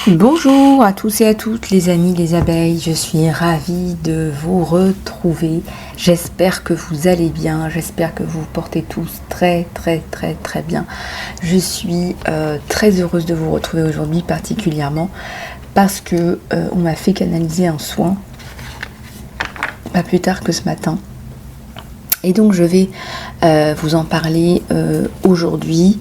Bonjour à tous et à toutes les amis des abeilles, je suis ravie de vous retrouver. J'espère que vous allez bien, j'espère que vous vous portez tous très bien. Je suis très heureuse de vous retrouver aujourd'hui particulièrement parce que on m'a fait canaliser un soin pas plus tard que ce matin. Et donc je vais vous en parler aujourd'hui.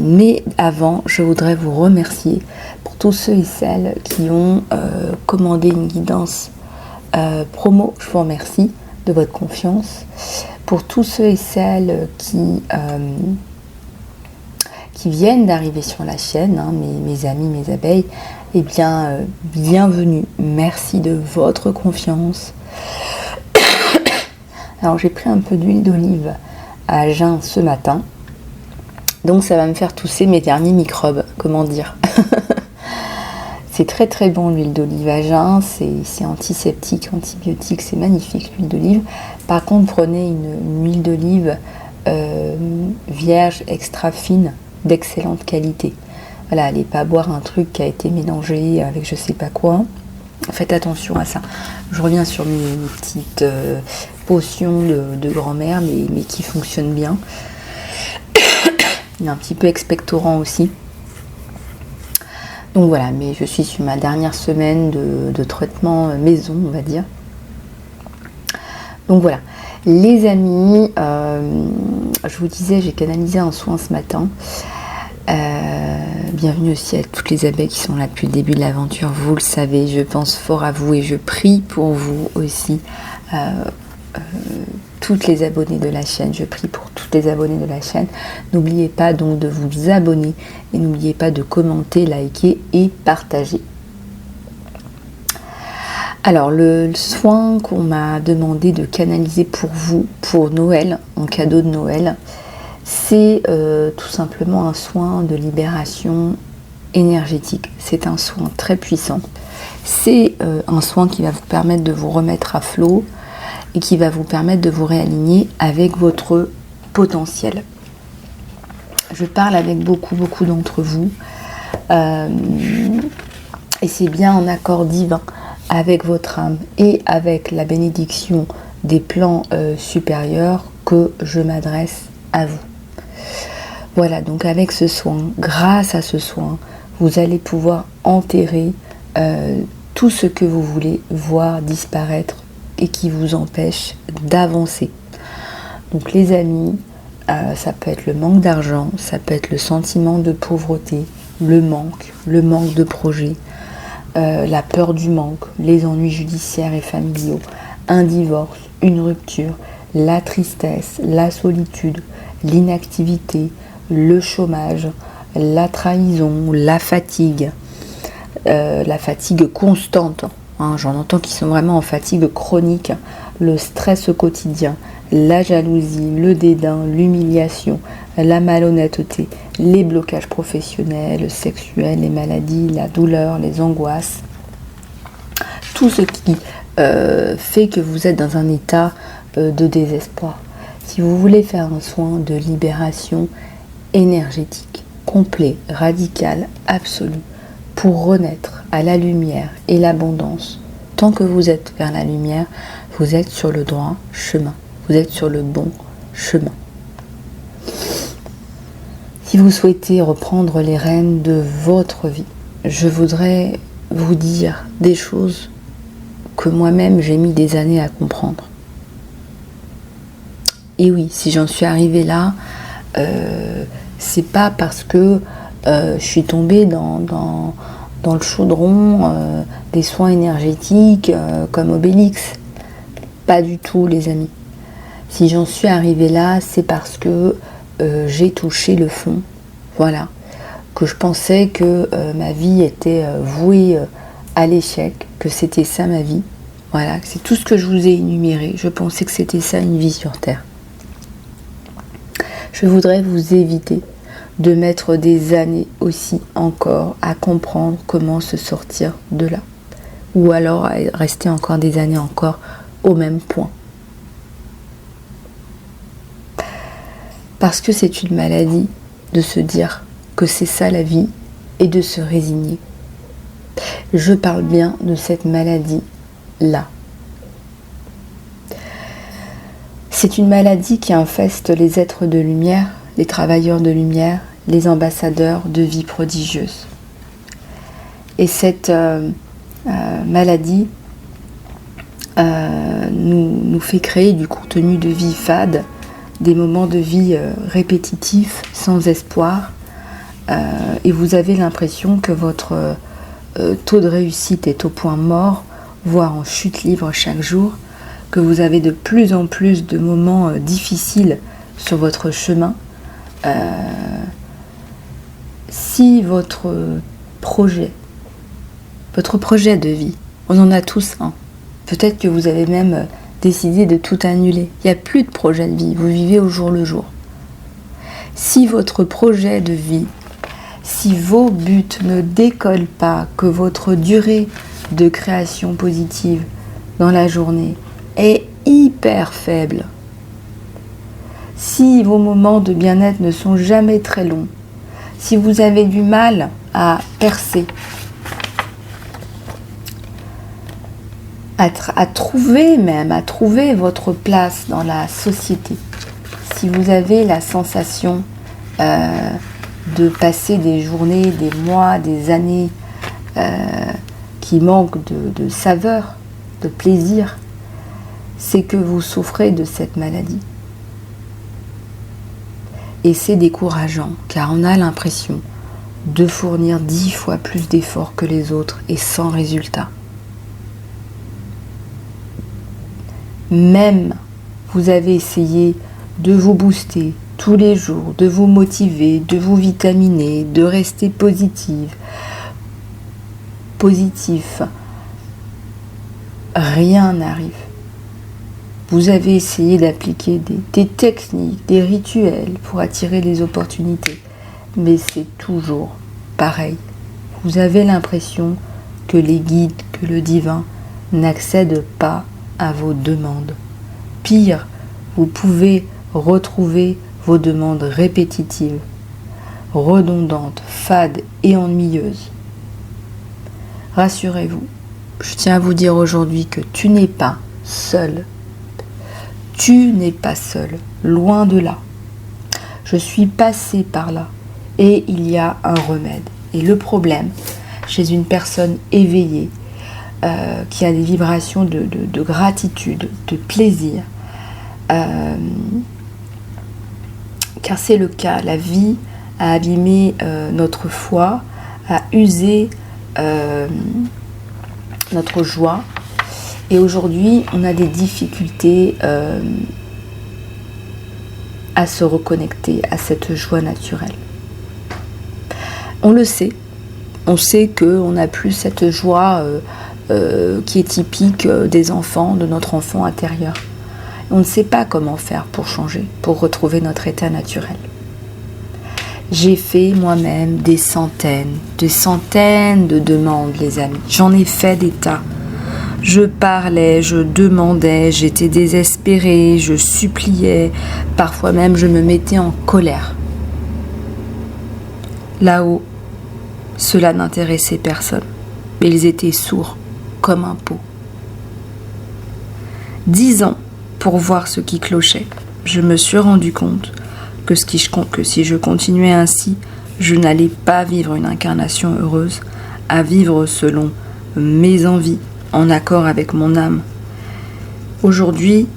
Mais avant, je voudrais vous remercier pour tous ceux et celles qui ont commandé une guidance promo. Je vous remercie de votre confiance. Pour tous ceux et celles qui viennent d'arriver sur la chaîne, hein, mes amis, mes abeilles, eh bien, bienvenue. Merci de votre confiance. Alors, j'ai pris un peu d'huile d'olive à jeun ce matin. Donc ça va me faire tousser mes derniers microbes, comment dire. C'est très bon l'huile d'olive à jeun, c'est antiseptique, antibiotique, c'est magnifique l'huile d'olive. Par contre, prenez une huile d'olive vierge, extra fine, d'excellente qualité. Voilà, allez pas boire un truc qui a été mélangé avec je sais pas quoi. Faites attention à ça. Je reviens sur mes petites potions de grand-mère, mais qui fonctionnent bien. Il est un petit peu expectorant aussi. Donc voilà, mais je suis sur ma dernière semaine de traitement maison, on va dire. Donc voilà, les amis, je vous disais, j'ai canalisé un soin ce matin. Bienvenue aussi à toutes les abeilles qui sont là depuis le début de l'aventure. Vous le savez, je pense fort à vous et je prie pour vous aussi. Toutes les abonnés de la chaîne, je prie pour toutes les abonnés de la chaîne. N'oubliez pas donc de vous abonner et n'oubliez pas de commenter, liker et partager. Alors le soin qu'on m'a demandé de canaliser pour vous, pour Noël, en cadeau de Noël, c'est tout simplement un soin de libération énergétique. C'est un soin très puissant. C'est un soin qui va vous permettre de vous remettre à flot, et qui va vous permettre de vous réaligner avec votre potentiel. Je parle avec beaucoup d'entre vous et c'est bien en accord divin avec votre âme et avec la bénédiction des plans supérieurs que je m'adresse à vous. Voilà, donc avec ce soin, grâce à ce soin, vous allez pouvoir enterrer tout ce que vous voulez voir disparaître et qui vous empêche d'avancer. Donc les amis, ça peut être le manque d'argent, ça peut être le sentiment de pauvreté, le manque de projet, la peur du manque, les ennuis judiciaires et familiaux, un divorce, une rupture, la tristesse, la solitude, l'inactivité, le chômage, la trahison, la fatigue constante. J'en entends qui sont vraiment en fatigue chronique, le stress au quotidien, la jalousie, le dédain, l'humiliation, la malhonnêteté, les blocages professionnels, sexuels, les maladies, la douleur, les angoisses. Tout ce qui fait que vous êtes dans un état de désespoir. Si vous voulez faire un soin de libération énergétique, complet, radical, absolu, pour renaître à la lumière et l'abondance, tant que vous êtes vers la lumière, vous êtes sur le droit chemin, vous êtes sur le bon chemin. Si vous souhaitez reprendre les rênes de votre vie, je voudrais vous dire des choses que moi-même j'ai mis des années à comprendre. Et oui, si j'en suis arrivée là, c'est pas parce que je suis tombée dans le chaudron des soins énergétiques comme Obélix. Pas du tout, les amis. Si j'en suis arrivée là, c'est parce que j'ai touché le fond. Voilà. Que je pensais que ma vie était vouée à l'échec, que c'était ça ma vie. Voilà, c'est tout ce que je vous ai énuméré. Je pensais que c'était ça une vie sur Terre. Je voudrais vous éviter de mettre des années aussi encore à comprendre comment se sortir de là. Ou alors à rester encore des années encore au même point. Parce que c'est une maladie de se dire que c'est ça la vie et de se résigner. Je parle bien de cette maladie-là. C'est une maladie qui infeste les êtres de lumière, les travailleurs de lumière, les ambassadeurs de vie prodigieuse. Et cette maladie nous fait créer du contenu de vie fade, des moments de vie répétitifs, sans espoir, et vous avez l'impression que votre taux de réussite est au point mort, voire en chute libre chaque jour, que vous avez de plus en plus de moments difficiles sur votre chemin. Si votre projet de vie, on en a tous un, peut-être que vous avez même décidé de tout annuler, il n'y a plus de projet de vie, vous vivez au jour le jour. Si votre projet de vie, si vos buts ne décollent pas, que votre durée de création positive dans la journée est hyper faible, si vos moments de bien-être ne sont jamais très longs, si vous avez du mal à percer, à trouver votre place dans la société, si vous avez la sensation de passer des journées, des mois, des années qui manquent de saveur, de plaisir, c'est que vous souffrez de cette maladie. Et c'est décourageant, car on a l'impression de fournir 10 fois plus d'efforts que les autres et sans résultat. Même vous avez essayé de vous booster tous les jours, de vous motiver, de vous vitaminer, de rester positif, rien n'arrive. Vous avez essayé d'appliquer des techniques, des rituels pour attirer les opportunités, mais c'est toujours pareil. Vous avez l'impression que les guides, que le divin n'accèdent pas à vos demandes. Pire, vous pouvez retrouver vos demandes répétitives, redondantes, fades et ennuyeuses. Rassurez-vous, je tiens à vous dire aujourd'hui que tu n'es pas seul. Tu n'es pas seul, loin de là. Je suis passée par là et il y a un remède. Et le problème, chez une personne éveillée, qui a des vibrations de gratitude, de plaisir, car c'est le cas, la vie a abîmé notre foi, a usé notre joie, et aujourd'hui on a des difficultés à se reconnecter à cette joie naturelle. On le sait, on sait qu'on n'a plus cette joie qui est typique des enfants, de notre enfant intérieur. On ne sait pas comment faire pour changer, pour retrouver notre état naturel. J'ai fait moi-même des centaines de demandes, les amis. J'en ai fait des tas. Je parlais, je demandais, j'étais désespérée, je suppliais, parfois même je me mettais en colère. Là-haut, cela n'intéressait personne. Ils étaient sourds, comme un pot. 10 ans pour voir ce qui clochait. Je me suis rendu compte que si je continuais ainsi, je n'allais pas vivre une incarnation heureuse, à vivre selon mes envies, en accord avec mon âme. Aujourd'hui,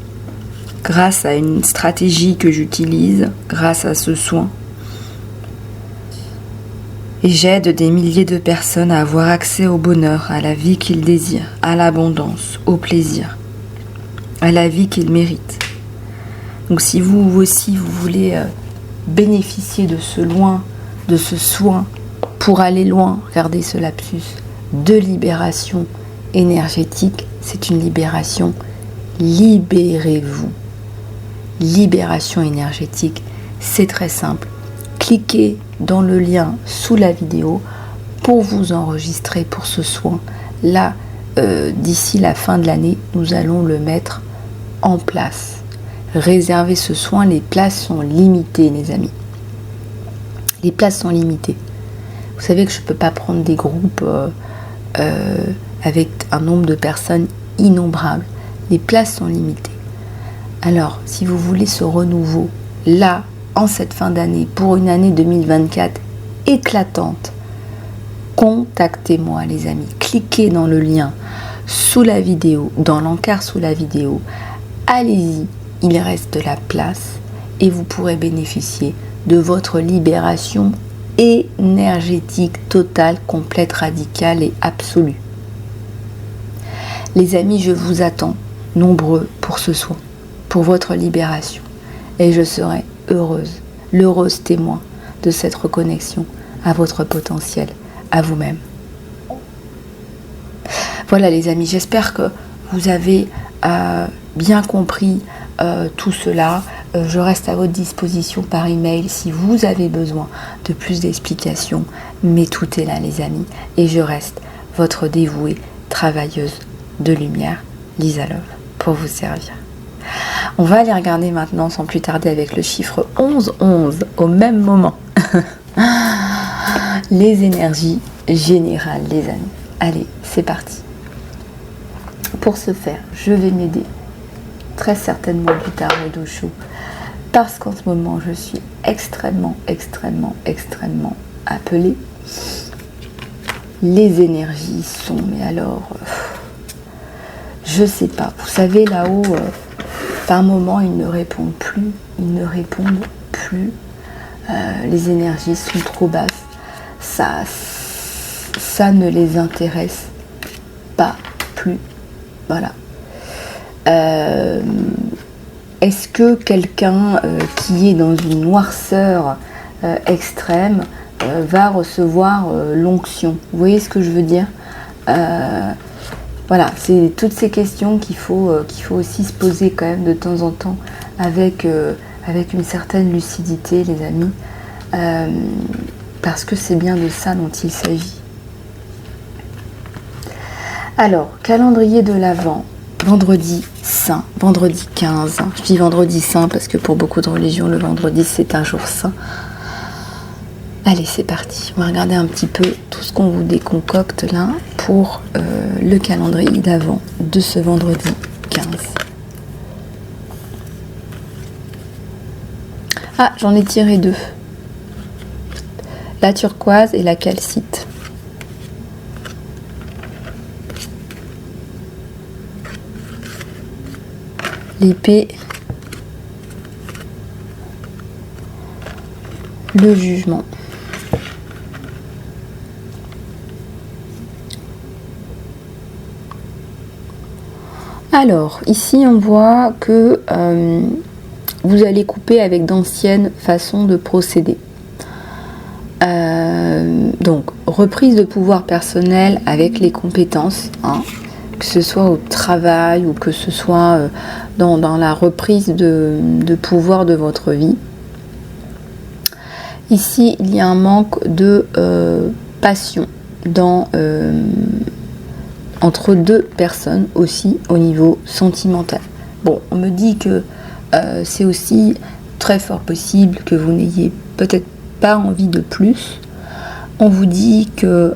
grâce à une stratégie que j'utilise, grâce à ce soin, et j'aide des milliers de personnes à avoir accès au bonheur, à la vie qu'ils désirent, à l'abondance, au plaisir, à la vie qu'ils méritent. Donc si vous aussi vous voulez bénéficier de ce soin pour aller loin, regardez ce lapsus, de libération énergétique, c'est une libération, libérez-vous. Libération énergétique, c'est très simple. Cliquez dans le lien sous la vidéo pour vous enregistrer pour ce soin. Là, d'ici la fin de l'année, nous allons le mettre en place. Réservez ce soin, les places sont limitées, les amis. Les places sont limitées. Vous savez que je ne peux pas prendre des groupes avec un nombre de personnes innombrables. Les places sont limitées. Alors, si vous voulez ce renouveau, là, en cette fin d'année, pour une année 2024 éclatante, contactez-moi les amis. Cliquez dans le lien sous la vidéo, dans l'encart sous la vidéo. Allez-y, il reste de la place et vous pourrez bénéficier de votre libération énergétique totale, complète, radicale et absolue. Les amis, je vous attends nombreux pour ce soin, pour votre libération. Et je serai heureuse, l'heureuse témoin de cette reconnexion à votre potentiel, à vous-même. Voilà les amis, j'espère que vous avez bien compris tout cela. Je reste à votre disposition par email si vous avez besoin de plus d'explications. Mais tout est là les amis. Et je reste votre dévouée, travailleuse de lumière, Lisa Love, pour vous servir. On va aller regarder maintenant sans plus tarder avec le chiffre 11-11 au même moment. Les énergies générales les amis. Allez, c'est parti. Pour ce faire, je vais m'aider très certainement du tarot d'Osho parce qu'en ce moment je suis extrêmement appelée. Les énergies sont, mais alors, je sais pas. Vous savez là-haut, par moment ils ne répondent plus, les énergies sont trop basses. Ça ne les intéresse pas plus. Voilà. Est-ce que quelqu'un qui est dans une noirceur extrême va recevoir l'onction? Vous voyez ce que je veux dire? Voilà, c'est toutes ces questions qu'il faut aussi se poser quand même de temps en temps avec une certaine lucidité, les amis, parce que c'est bien de ça dont il s'agit. Alors, calendrier de l'Avent, vendredi saint, vendredi 15. Je dis vendredi saint parce que pour beaucoup de religions, le vendredi c'est un jour saint. Allez, c'est parti. On va regarder un petit peu tout ce qu'on vous déconcocte là pour le calendrier d'Avent de ce vendredi 15. Ah, j'en ai tiré deux. La turquoise et la calcite. L'épée, le jugement. Alors, ici on voit que vous allez couper avec d'anciennes façons de procéder. Donc, reprise de pouvoir personnel avec les compétences, hein, que ce soit au travail ou que ce soit dans la reprise de pouvoir de votre vie. Ici, il y a un manque de passion entre deux personnes aussi au niveau sentimental. Bon, on me dit que c'est aussi très fort possible que vous n'ayez peut-être pas envie de plus. On vous dit que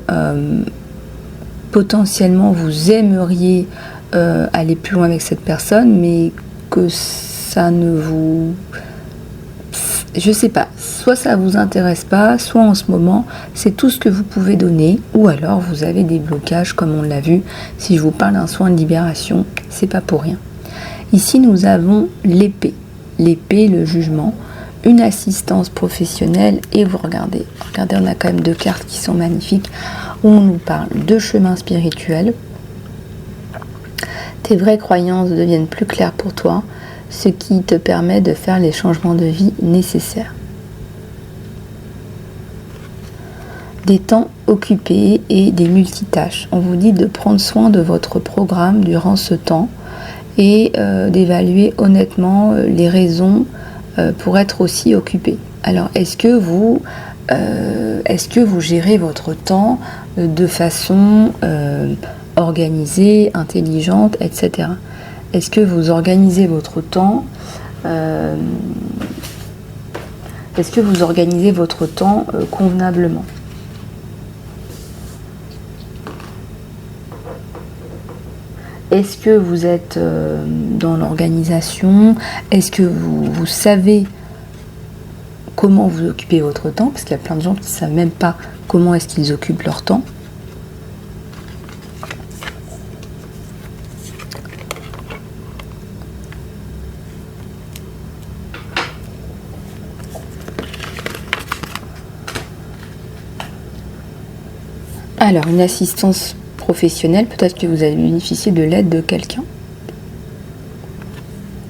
potentiellement vous aimeriez aller plus loin avec cette personne, mais que ça ne vous... Je sais pas, soit ça vous intéresse pas, soit en ce moment c'est tout ce que vous pouvez donner, ou alors vous avez des blocages comme on l'a vu. Si je vous parle d'un soin de libération, c'est pas pour rien. Ici nous avons l'épée, le jugement, une assistance professionnelle, et vous regardez, on a quand même deux cartes qui sont magnifiques, où on nous parle de chemin spirituel. Tes vraies croyances deviennent plus claires pour toi, ce qui te permet de faire les changements de vie nécessaires. Des temps occupés et des multitâches. On vous dit de prendre soin de votre programme durant ce temps et d'évaluer honnêtement les raisons pour être aussi occupé. Alors, est-ce que vous gérez votre temps de façon organisée, intelligente, etc. Est-ce que vous organisez votre temps convenablement? Est-ce que vous êtes dans l'organisation? Est-ce que vous savez comment vous occupez votre temps? Parce qu'il y a plein de gens qui ne savent même pas comment est-ce qu'ils occupent leur temps. Alors, une assistance professionnelle, peut-être que vous allez bénéficier de l'aide de quelqu'un.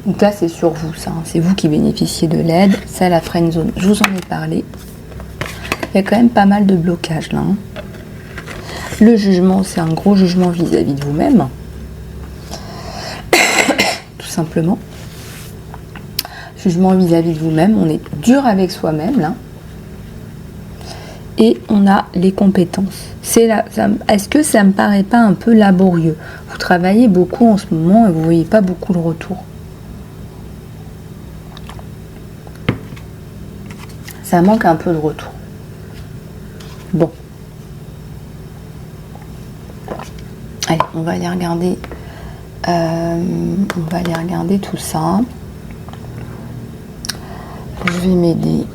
Donc là, c'est sur vous, ça. Hein. C'est vous qui bénéficiez de l'aide. Ça, la friend zone, je vous en ai parlé. Il y a quand même pas mal de blocages là. Hein. Le jugement, c'est un gros jugement vis-à-vis de vous-même. Tout simplement. Jugement vis-à-vis de vous-même. On est dur avec soi-même là. Et on a les compétences. Est-ce que ça me paraît pas un peu laborieux? Vous travaillez beaucoup en ce moment et vous voyez pas beaucoup le retour. Ça manque un peu de retour. Bon. Allez, on va aller regarder. On va aller regarder tout ça. Je vais m'aider.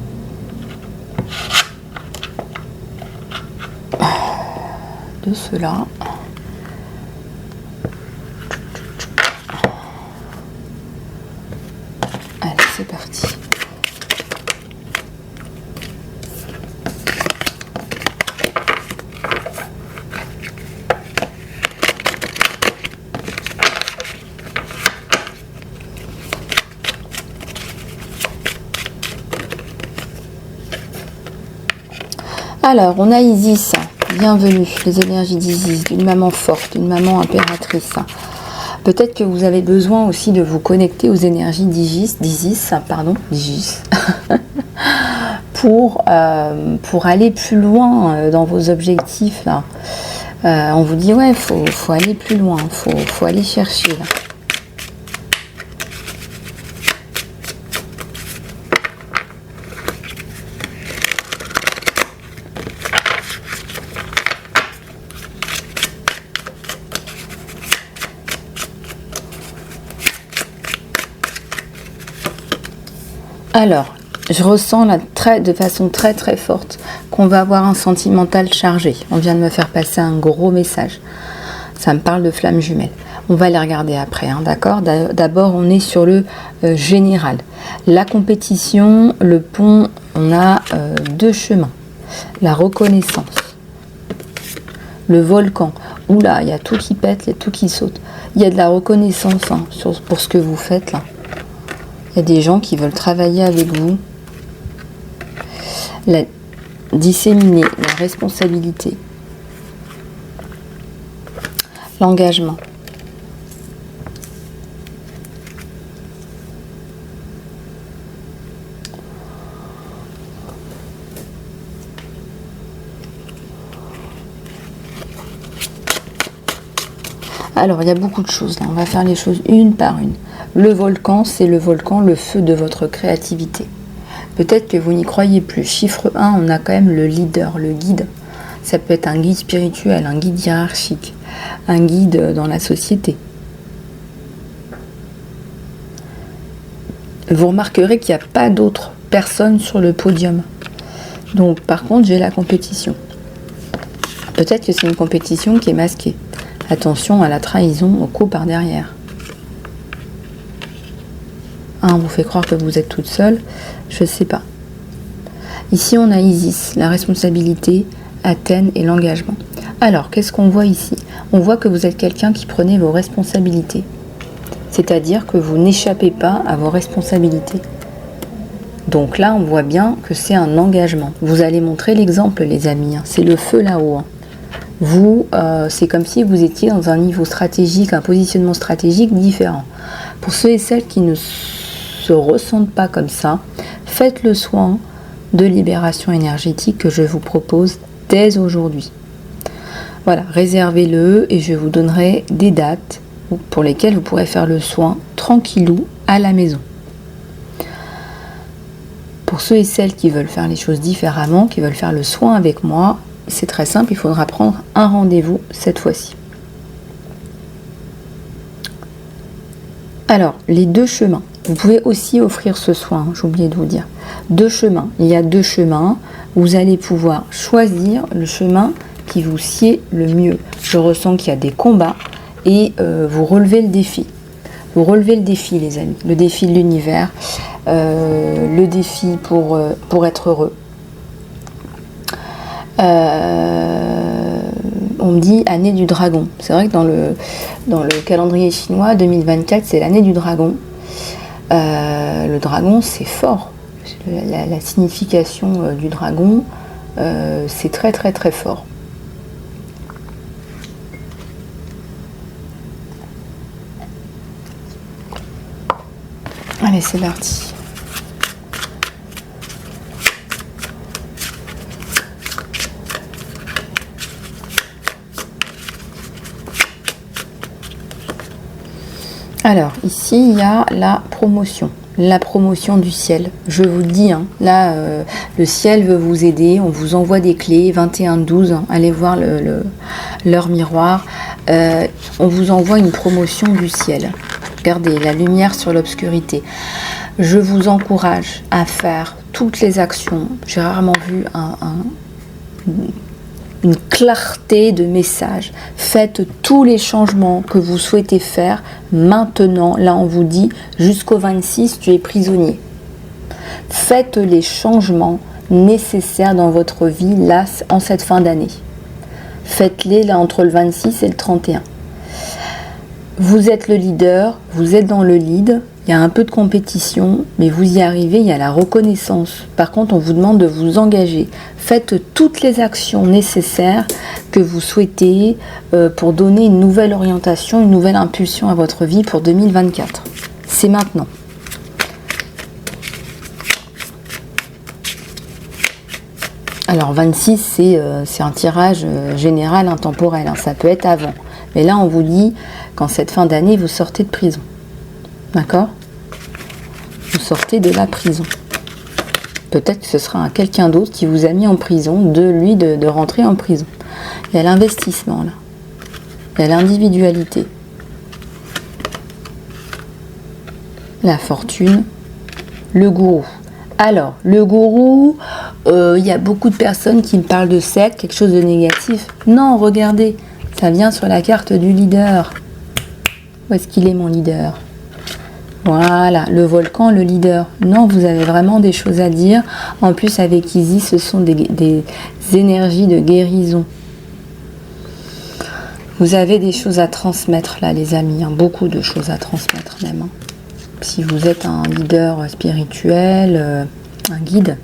De cela. Allez, c'est parti. Alors, on a Isis. Bienvenue, les énergies d'Isis, d'une maman forte, d'une maman impératrice. Peut-être que vous avez besoin aussi de vous connecter aux énergies d'Isis, pour aller plus loin dans vos objectifs. Là. On vous dit, ouais, faut aller plus loin, faut aller chercher. Là. Alors, je ressens là, de façon très très forte qu'on va avoir un sentimental chargé. On vient de me faire passer un gros message. Ça me parle de flamme jumelle. On va les regarder après, hein, d'accord? D'abord, on est sur le général. La compétition, le pont, on a deux chemins. La reconnaissance. Le volcan. Oula, il y a tout qui pète, il y a tout qui saute. Il y a de la reconnaissance hein, pour ce que vous faites là. Il y a des gens qui veulent travailler avec vous. Disséminer la responsabilité. L'engagement. Alors, il y a beaucoup de choses là. On va faire les choses une par une. Le volcan, c'est le volcan, le feu de votre créativité. Peut-être que vous n'y croyez plus. Chiffre 1, on a quand même le leader, le guide. Ça peut être un guide spirituel, un guide hiérarchique, un guide dans la société. Vous remarquerez qu'il n'y a pas d'autres personnes sur le podium. Donc, par contre, j'ai la compétition. Peut-être que c'est une compétition qui est masquée. Attention à la trahison, au coup par derrière. On vous fait croire que vous êtes toute seule, je ne sais pas. Ici, on a Isis, la responsabilité, Athènes et l'engagement. Alors, qu'est-ce qu'on voit ici? On voit que vous êtes quelqu'un qui prenait vos responsabilités. C'est-à-dire que vous n'échappez pas à vos responsabilités. Donc là, on voit bien que c'est un engagement. Vous allez montrer l'exemple, les amis. Hein. C'est le feu là-haut. Hein. Vous, c'est comme si vous étiez dans un niveau stratégique, un positionnement stratégique différent. Pour ceux et celles qui ne se ressentent pas comme ça, faites le soin de libération énergétique que je vous propose dès aujourd'hui. Voilà, réservez-le et je vous donnerai des dates pour lesquelles vous pourrez faire le soin tranquillou à la maison. Pour ceux et celles qui veulent faire les choses différemment, qui veulent faire le soin avec moi, c'est très simple, il faudra prendre un rendez-vous cette fois-ci. Alors, les deux chemins. Vous pouvez aussi offrir ce soin, j'ai oublié de vous dire. Deux chemins. Il y a deux chemins. Vous allez pouvoir choisir le chemin qui vous sied le mieux. Je ressens qu'il y a des combats et vous relevez le défi. Vous relevez le défi, les amis. Le défi de l'univers. Le défi pour être heureux. On me dit année du dragon. C'est vrai que dans le calendrier chinois, 2024, c'est l'année du dragon. Le dragon, c'est fort. La signification du dragon, c'est très très très fort. Allez, c'est parti. Alors, ici, il y a la promotion du ciel. Je vous le dis, hein, là, le ciel veut vous aider, on vous envoie des clés, 21-12, hein, allez voir leur miroir. On vous envoie une promotion du ciel. Regardez, la lumière sur l'obscurité. Je vous encourage à faire toutes les actions. J'ai rarement vu une clarté de message. Faites tous les changements que vous souhaitez faire maintenant. Là, on vous dit, jusqu'au 26, tu es prisonnier. Faites les changements nécessaires dans votre vie, là, en cette fin d'année. Faites-les, là, entre le 26 et le 31. Vous êtes le leader, vous êtes dans le lead. Il y a un peu de compétition, mais vous y arrivez, il y a la reconnaissance. Par contre, on vous demande de vous engager. Faites toutes les actions nécessaires que vous souhaitez pour donner une nouvelle orientation, une nouvelle impulsion à votre vie pour 2024. C'est maintenant. Alors 26, c'est un tirage général, intemporel, hein, ça peut être avant. Mais là, on vous dit qu'en cette fin d'année, vous sortez de prison. D'accord? Vous sortez de la prison. Peut-être que ce sera quelqu'un d'autre qui vous a mis en prison, de rentrer en prison. Il y a l'investissement là. Il y a l'individualité. La fortune. Le gourou. Alors, le gourou, il y a beaucoup de personnes qui me parlent de secte, quelque chose de négatif. Non, regardez, ça vient sur la carte du leader. Où est-ce qu'il est mon leader ? Voilà, le volcan, le leader. Non, vous avez vraiment des choses à dire. En plus, avec Isis, ce sont des énergies de guérison. Vous avez des choses à transmettre là, les amis. Hein, beaucoup de choses à transmettre même. Hein. Si vous êtes un leader spirituel, un guide.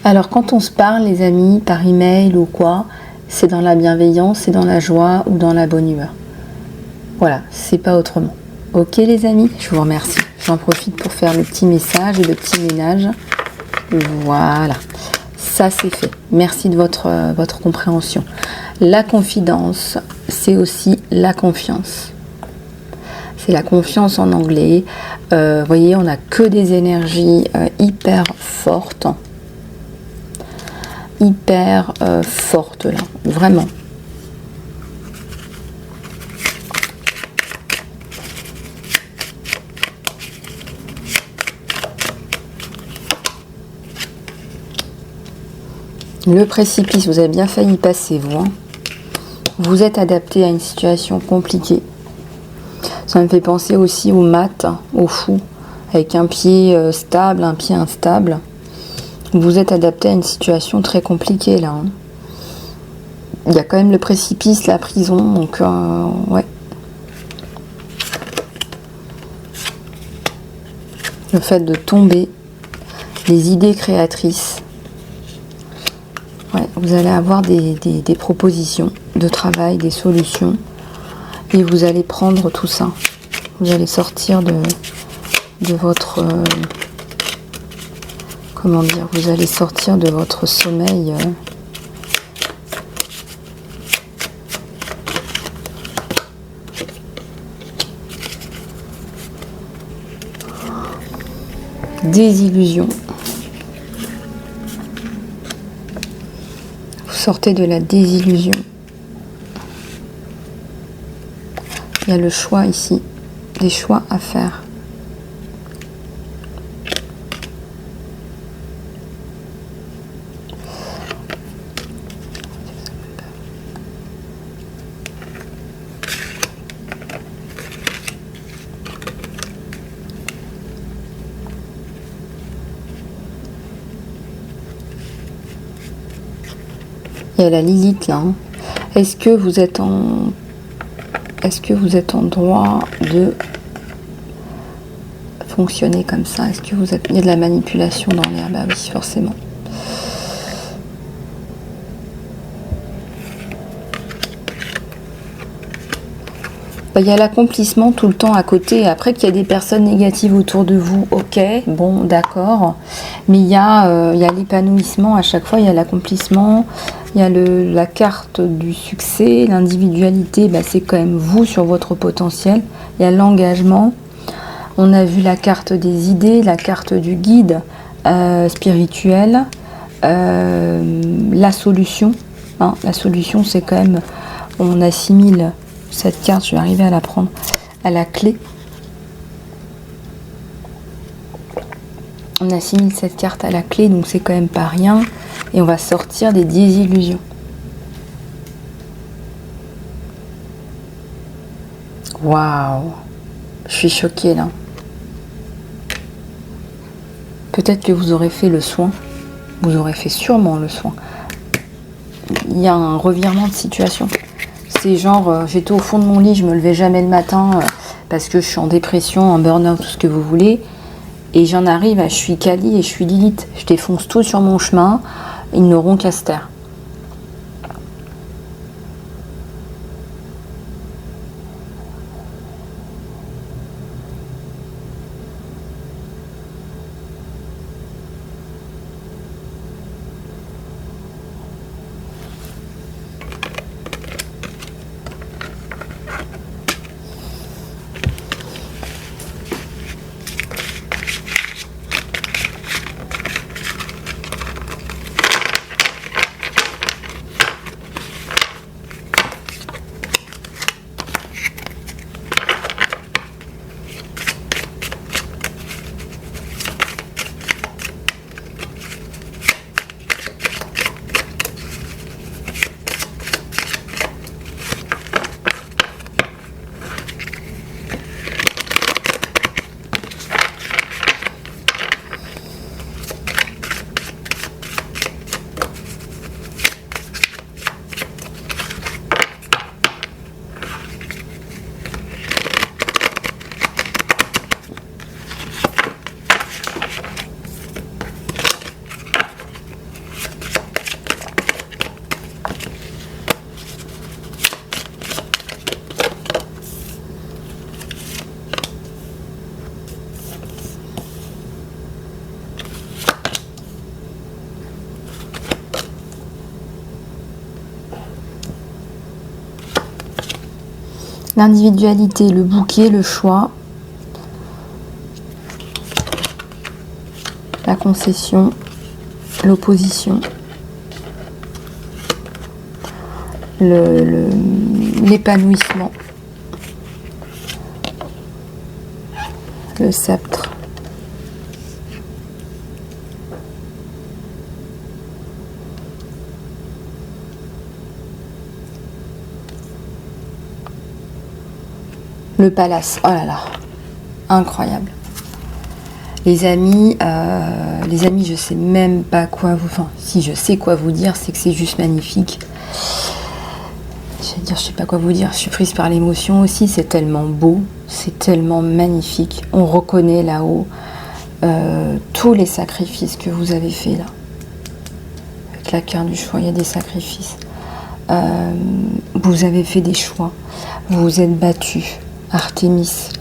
Alors, quand on se parle, les amis, par email ou quoi, c'est dans la bienveillance, c'est dans la joie ou dans la bonne humeur. Voilà, c'est pas autrement. Ok les amis, je vous remercie. J'en profite pour faire le petit message et le petit ménage. Voilà, ça c'est fait. Merci de votre compréhension. La confidence, c'est aussi la confiance. C'est la confiance en anglais. Vous voyez, on n'a que des énergies hyper fortes. Hyper forte là, vraiment. Le précipice, vous avez bien failli y passer, vous. Hein. Vous êtes adapté à une situation compliquée. Ça me fait penser aussi au mat, au fou, avec un pied stable, un pied instable. Vous êtes adapté à une situation très compliquée là. Hein. Il y a quand même le précipice, la prison, donc ouais. Le fait de tomber, les idées créatrices. Ouais, vous allez avoir des propositions de travail, des solutions, et vous allez prendre tout ça. Vous allez sortir de votre... comment dire, vous allez sortir de votre sommeil. Désillusion. Vous sortez de la désillusion. Il y a le choix ici, des choix à faire. Il y a la Lilith là. Est-ce que vous êtes en droit de fonctionner comme ça? Est-ce que vous êtes... Il y a de la manipulation dans l'air? Bah oui, forcément. Bah, il y a l'accomplissement tout le temps à côté. Après qu'il y a des personnes négatives autour de vous, ok, bon, d'accord. Mais il y a l'épanouissement à chaque fois, il y a l'accomplissement. Il y a la carte du succès, l'individualité, bah, c'est quand même vous sur votre potentiel. Il y a l'engagement. On a vu la carte des idées, la carte du guide spirituel, la solution. Hein, la solution, c'est quand même, on assimile cette carte, je vais arriver à la prendre à la clé. On assimile cette carte à la clé, donc c'est quand même pas rien. Et on va sortir des désillusions. Waouh! Je suis choquée là. Peut-être que vous aurez fait le soin. Vous aurez fait sûrement le soin. Il y a un revirement de situation. C'est genre, j'étais au fond de mon lit, je me levais jamais le matin parce que je suis en dépression, en burn-out, tout ce que vous voulez. Et j'en arrive à je suis Kali et je suis Lilith. Je défonce tout sur mon chemin. Ils n'auront qu'à se taire. L'individualité, le bouquet, le choix, la concession, l'opposition, l'épanouissement, le sceptre. Le palace, oh là là, incroyable. Les amis, je sais même pas quoi vous... Enfin, si je sais quoi vous dire, c'est que c'est juste magnifique. Je sais pas quoi vous dire, je suis prise par l'émotion aussi, c'est tellement beau, c'est tellement magnifique. On reconnaît là-haut tous les sacrifices que vous avez faits là. Avec la carte du choix, il y a des sacrifices. Vous avez fait des choix, vous vous êtes battus. Artémis,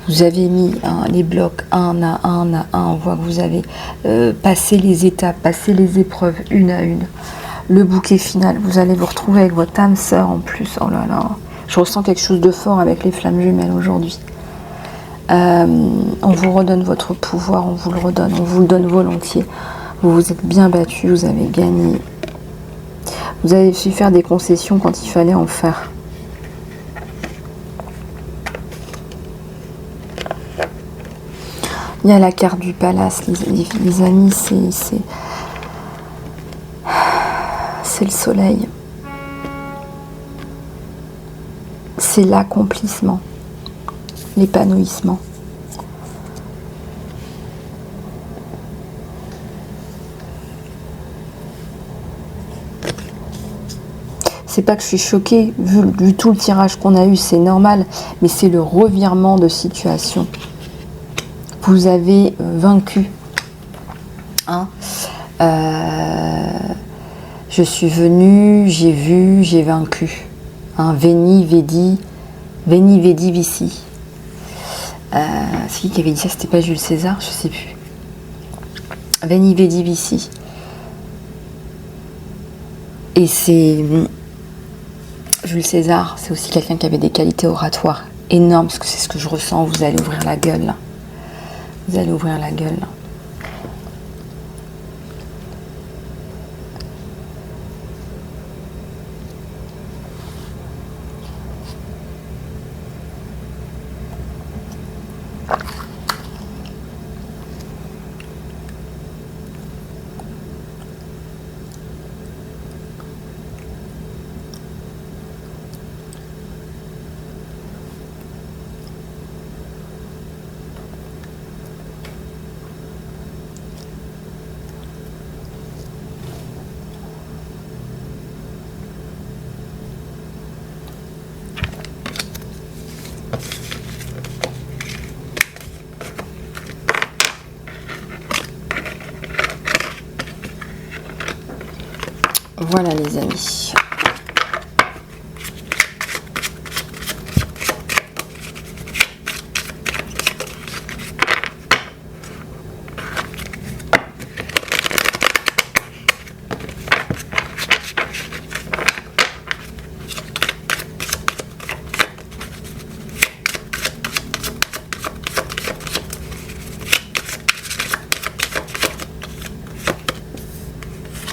vous avez mis les blocs un à un. On voit que vous avez passé les étapes, passé les épreuves une à une. Le bouquet final, vous allez vous retrouver avec votre âme sœur en plus. Oh là là, je ressens quelque chose de fort avec les flammes jumelles aujourd'hui. On vous redonne votre pouvoir, on vous le donne volontiers. Vous vous êtes bien battu, vous avez gagné. Vous avez su faire des concessions quand il fallait en faire. Il y a la carte du palace, les amis, c'est le soleil. C'est l'accomplissement, l'épanouissement. C'est pas que je suis choquée, vu tout le tirage qu'on a eu, c'est normal, mais c'est le revirement de situation. Vous avez vaincu. Hein, je suis venue, j'ai vu, j'ai vaincu. Hein, Veni, Vedi, Vici. C'est qui avait dit ça? C'était pas Jules César? Je sais plus. Veni, Vedi, Vici. Et c'est... Jules César, c'est aussi quelqu'un qui avait des qualités oratoires énormes, parce que c'est ce que je ressens. Vous allez ouvrir la gueule, là. Vous allez ouvrir la gueule, là. Voilà les amis.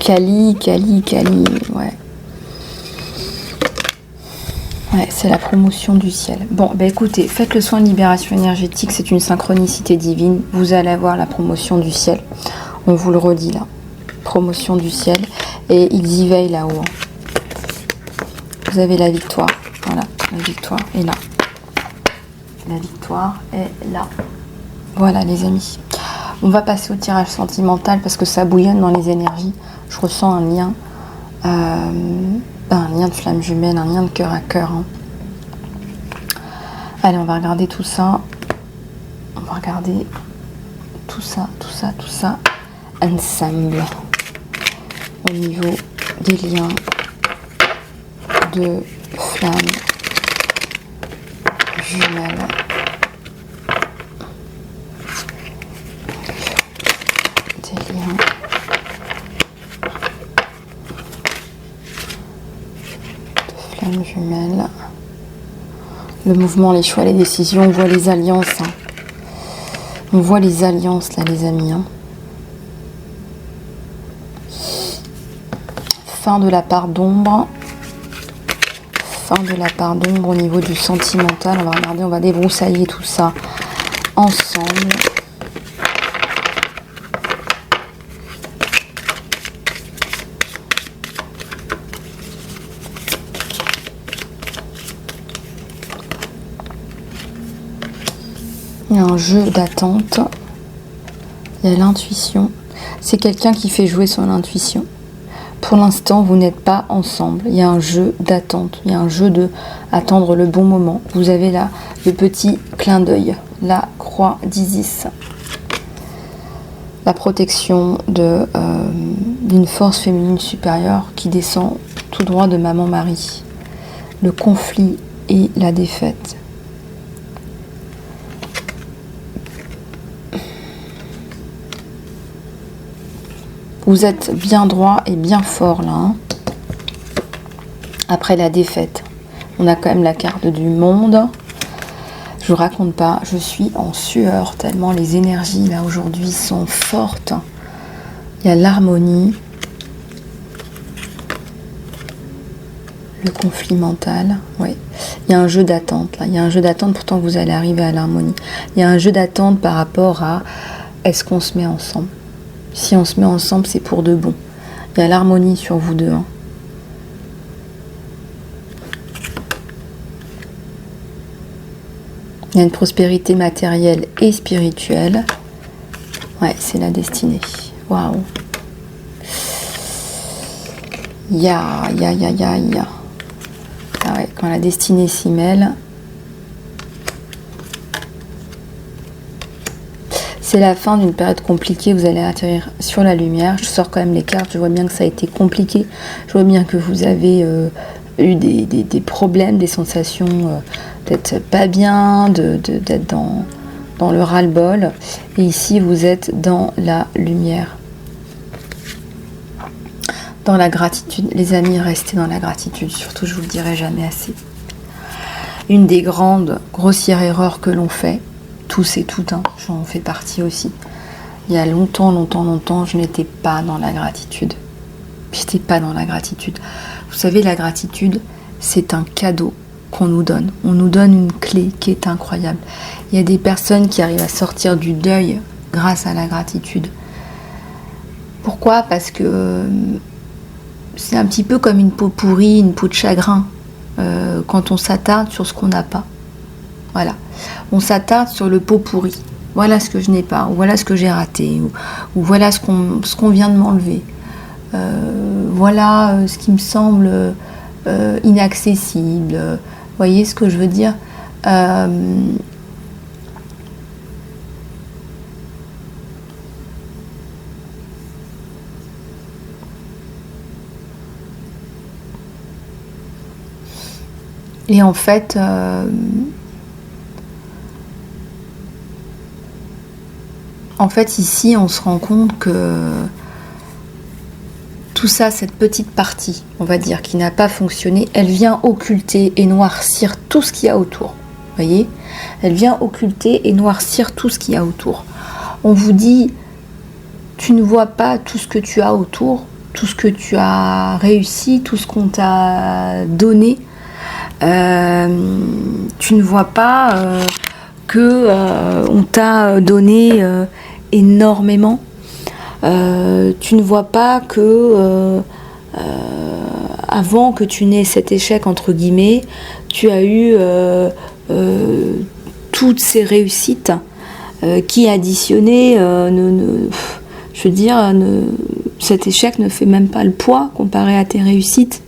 Kali, ouais. Ouais, c'est la promotion du ciel. Bon, bah écoutez, faites le soin de libération énergétique, c'est une synchronicité divine. Vous allez avoir la promotion du ciel. On vous le redit là. Promotion du ciel. Et ils y veillent là-haut. Vous avez la victoire. Voilà, la victoire est là. La victoire est là. Voilà les amis. On va passer au tirage sentimental parce que ça bouillonne dans les énergies. Je ressens un lien de flamme jumelle, un lien de cœur à cœur. Hein. Allez, on va regarder tout ça. On va regarder tout ça ensemble. Au niveau des liens de flamme jumelle. Des liens jumelles, le mouvement, les choix, les décisions, on voit les alliances. Hein. On voit les alliances là les amis. Hein. Fin de la part d'ombre. Fin de la part d'ombre au niveau du sentimental. On va regarder, on va débroussailler tout ça ensemble. Il y a un jeu d'attente. Il y a l'intuition. C'est quelqu'un qui fait jouer son intuition. Pour l'instant, vous n'êtes pas ensemble. Il y a un jeu d'attente. Il y a un jeu de attendre le bon moment. Vous avez là le petit clin d'œil. La croix d'Isis. La protection d'une force féminine supérieure qui descend tout droit de Maman Marie. Le conflit et la défaite. Vous êtes bien droit et bien fort là. Hein. Après la défaite, on a quand même la carte du monde. Je vous raconte pas, je suis en sueur tellement les énergies là aujourd'hui sont fortes. Il y a l'harmonie. Le conflit mental, oui. Il y a un jeu d'attente là. Il y a un jeu d'attente, pourtant vous allez arriver à l'harmonie. Il y a un jeu d'attente par rapport à est-ce qu'on se met ensemble. Si on se met ensemble, c'est pour de bon. Il y a l'harmonie sur vous deux. Hein. Il y a une prospérité matérielle et spirituelle. Ouais, c'est la destinée. Waouh. Ya. Ah ouais, quand la destinée s'y mêle. C'est la fin d'une période compliquée, vous allez atterrir sur la lumière. Je sors quand même les cartes, je vois bien que ça a été compliqué. Je vois bien que vous avez eu des problèmes, des sensations d'être pas bien, d'être dans le ras-le-bol. Et ici, vous êtes dans la lumière. Dans la gratitude. Les amis, restez dans la gratitude. Surtout, je vous le dirai jamais assez. Une des grandes, grossières erreurs que l'on fait, tous et toutes, hein, j'en fais partie aussi. Il y a longtemps, je n'étais pas dans la gratitude. J'étais pas dans la gratitude. Vous savez, la gratitude, c'est un cadeau qu'on nous donne. On nous donne une clé qui est incroyable. Il y a des personnes qui arrivent à sortir du deuil grâce à la gratitude. Pourquoi ? Parce que c'est un petit peu comme une peau pourrie, une peau de chagrin, quand on s'attarde sur ce qu'on n'a pas. Voilà. On s'attarde sur le pot pourri. Voilà ce que je n'ai pas, ou voilà ce que j'ai raté, ou voilà ce qu'on vient de m'enlever. Voilà ce qui me semble inaccessible. Vous voyez ce que je veux dire ? Et en fait, ici, on se rend compte que tout ça, cette petite partie, on va dire, qui n'a pas fonctionné, elle vient occulter et noircir tout ce qu'il y a autour. Vous voyez ? Elle vient occulter et noircir tout ce qu'il y a autour. On vous dit, tu ne vois pas tout ce que tu as autour, tout ce que tu as réussi, tout ce qu'on t'a donné. Tu ne vois pas que on t'a donné énormément. Tu ne vois pas que avant que tu n'aies cet échec entre guillemets, tu as eu toutes ces réussites qui additionnées, je veux dire, cet échec ne fait même pas le poids comparé à tes réussites.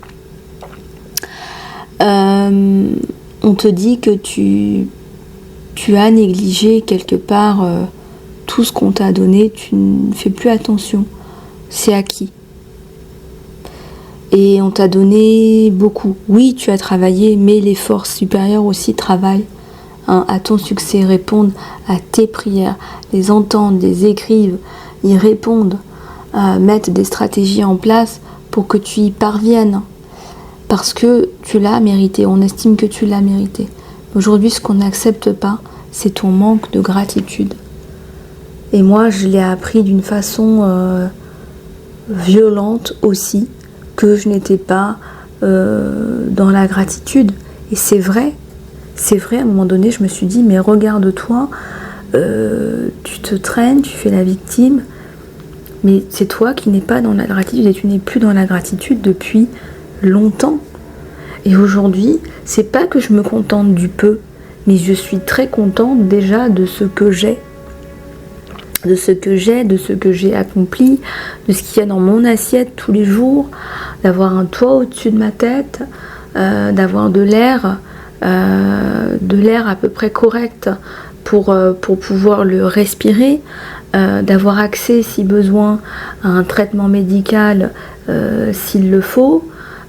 On te dit que tu as négligé quelque part tout ce qu'on t'a donné, tu ne fais plus attention, c'est acquis. Et on t'a donné beaucoup. Oui, tu as travaillé, mais les forces supérieures aussi travaillent à ton succès, répondent à tes prières, les entendent, les écrivent, ils répondent, mettent des stratégies en place pour que tu y parviennes. Parce que tu l'as mérité, on estime que tu l'as mérité. Aujourd'hui, ce qu'on n'accepte pas, c'est ton manque de gratitude. Et moi, je l'ai appris d'une façon violente aussi, que je n'étais pas dans la gratitude. Et c'est vrai, à un moment donné, je me suis dit, mais regarde-toi, tu te traînes, tu fais la victime, mais c'est toi qui n'es pas dans la gratitude et tu n'es plus dans la gratitude depuis longtemps. Et aujourd'hui, c'est pas que je me contente du peu, mais je suis très contente déjà de ce que j'ai. De ce que j'ai accompli, de ce qu'il y a dans mon assiette tous les jours, d'avoir un toit au-dessus de ma tête, d'avoir de l'air à peu près correct pour pouvoir le respirer, d'avoir accès si besoin à un traitement médical s'il le faut,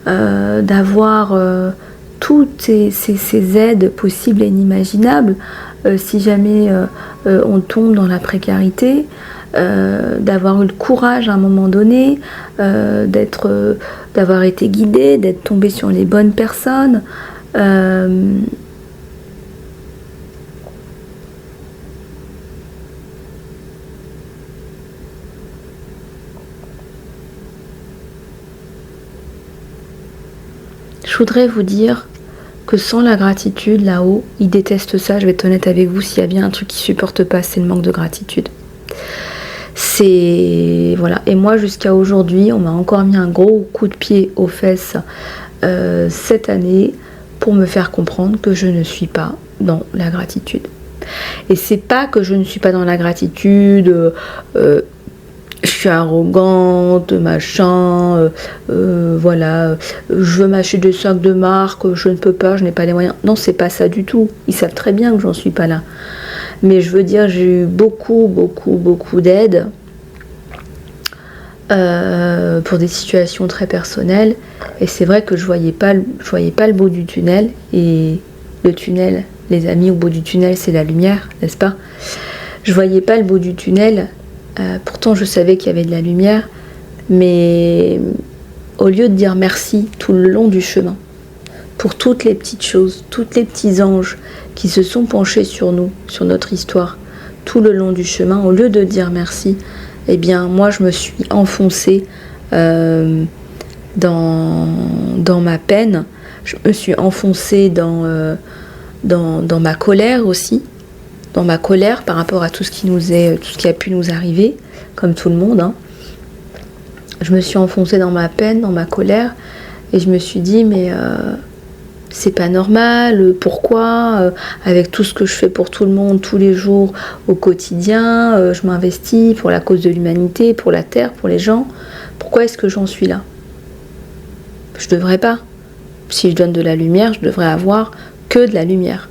d'avoir toutes ces aides possibles et inimaginables si jamais on tombe dans la précarité, d'avoir eu le courage à un moment donné, d'avoir été guidé, d'être tombé sur les bonnes personnes. Je voudrais vous dire que sans la gratitude, là-haut, ils détestent ça. Je vais être honnête avec vous, s'il y a bien un truc qu'ils supportent pas, c'est le manque de gratitude. C'est... Voilà. Et moi, jusqu'à aujourd'hui, on m'a encore mis un gros coup de pied aux fesses cette année pour me faire comprendre que je ne suis pas dans la gratitude. Et c'est pas que je ne suis pas dans la gratitude, je suis arrogante, machin, voilà, je veux m'acheter des sacs de marque, je ne peux pas, je n'ai pas les moyens. Non, c'est pas ça du tout. Ils savent très bien que j'en suis pas là. Mais je veux dire, j'ai eu beaucoup d'aide pour des situations très personnelles. Et c'est vrai que je voyais pas le bout du tunnel. Et le tunnel, les amis, au bout du tunnel, c'est la lumière, n'est-ce pas? Je voyais pas le bout du tunnel. Pourtant je savais qu'il y avait de la lumière, mais au lieu de dire merci tout le long du chemin, pour toutes les petites choses, tous les petits anges qui se sont penchés sur nous, sur notre histoire, tout le long du chemin, au lieu de dire merci, eh bien moi je me suis enfoncée dans ma peine, je me suis enfoncée dans ma colère aussi, dans ma colère par rapport à tout ce qui a pu nous arriver, comme tout le monde, hein. Je me suis enfoncée dans ma peine, dans ma colère, et je me suis dit, mais c'est pas normal, pourquoi, avec tout ce que je fais pour tout le monde, tous les jours, au quotidien, je m'investis pour la cause de l'humanité, pour la Terre, pour les gens, pourquoi est-ce que j'en suis là? Je devrais pas. Si je donne de la lumière, je devrais avoir que de la lumière.